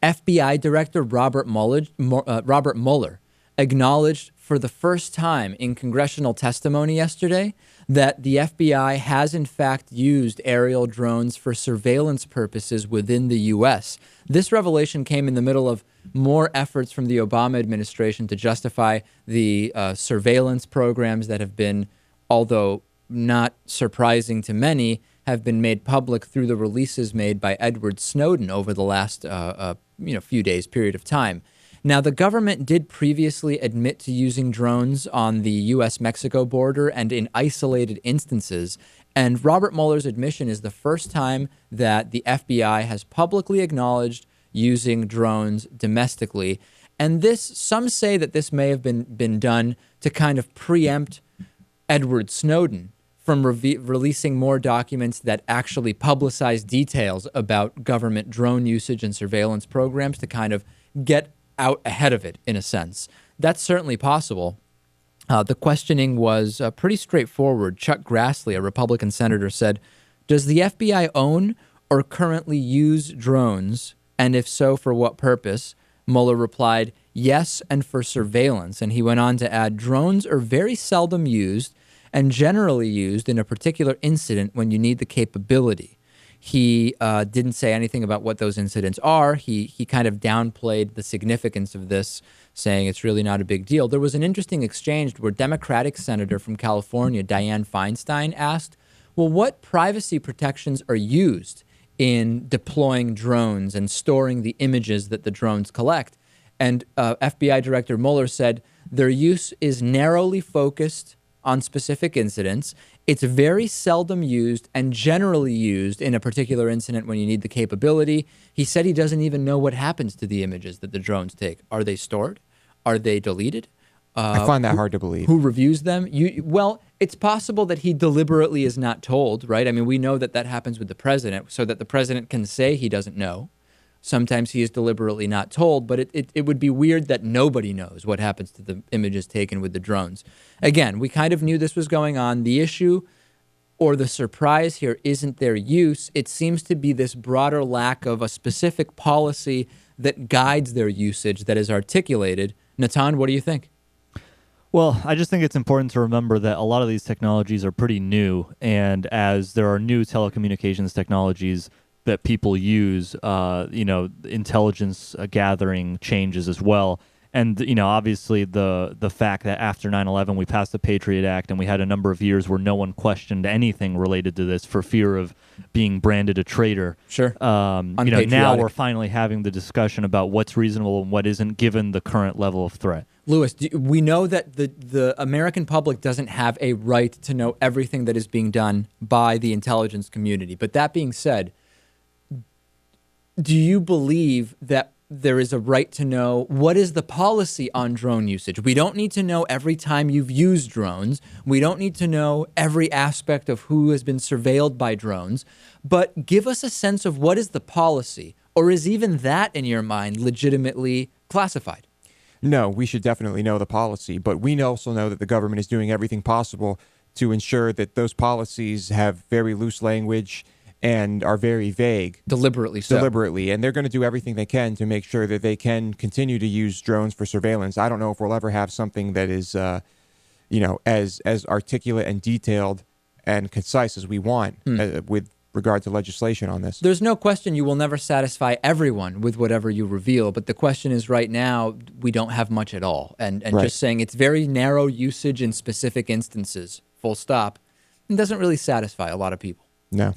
FBI Director Robert Mueller acknowledged for the first time in congressional testimony yesterday that the FBI has in fact used aerial drones for surveillance purposes within the U.S. This revelation came in the middle of more efforts from the Obama administration to justify the surveillance programs that have been, although not surprising to many, have been made public through the releases made by Edward Snowden over the last few days period of time. Now, the government did previously admit to using drones on the U.S.-Mexico border and in isolated instances, and Robert Mueller's admission is the first time that the FBI has publicly acknowledged using drones domestically. And this, some say that this may have been done to kind of preempt Edward Snowden from releasing more documents that actually publicize details about government drone usage and surveillance programs to kind of get out ahead of it, in a sense. That's certainly possible. The questioning was pretty straightforward. Chuck Grassley, a Republican senator, said, "Does the FBI own or currently use drones? And if so, for what purpose?" Mueller replied, "Yes, and for surveillance." And he went on to add, "Drones are very seldom used and generally used in a particular incident when you need the capability." He didn't say anything about what those incidents are. He kind of downplayed the significance of this, saying it's really not a big deal. There was an interesting exchange where Democratic Senator from California, Dianne Feinstein, asked, well, what privacy protections are used in deploying drones and storing the images that the drones collect? And FBI Director Mueller said their use is narrowly focused on specific incidents. It's very seldom used and generally used in a particular incident when you need the capability. He said he doesn't even know what happens to the images that the drones take. Are they stored? Are they deleted? I find that hard to believe. Who reviews them? Well, it's possible that he deliberately is not told, right? I mean, we know that happens with the president, so that the president can say he doesn't know. Sometimes he is deliberately not told, but it would be weird that nobody knows what happens to the images taken with the drones. Again, we kind of knew this was going on. The issue or the surprise here isn't their use. It seems to be this broader lack of a specific policy that guides their usage that is articulated. Natan, what do you think? Well, I just think it's important to remember that a lot of these technologies are pretty new, and as there are new telecommunications technologies that people use, intelligence gathering changes as well. And, obviously the fact that after 9/11 we passed the Patriot Act and we had a number of years where no one questioned anything related to this for fear of being branded a traitor. Sure. Now we're finally having the discussion about what's reasonable and what isn't given the current level of threat. Lewis, we know that the American public doesn't have a right to know everything that is being done by the intelligence community. But that being said, do you believe that there is a right to know what is the policy on drone usage? We don't need to know every time you've used drones. We don't need to know every aspect of who has been surveilled by drones. But give us a sense of what is the policy, or is even that, in your mind, legitimately classified? No, we should definitely know the policy, but we also know that the government is doing everything possible to ensure that those policies have very loose language and are very vague. Deliberately so. Deliberately. And they're going to do everything they can to make sure that they can continue to use drones for surveillance. I don't know if we'll ever have something that is, as articulate and detailed and concise as we want with regard to legislation on this. There's no question you will never satisfy everyone with whatever you reveal, but the question is right now, we don't have much at all. And Right. Just saying it's very narrow usage in specific instances, full stop, and doesn't really satisfy a lot of people. No.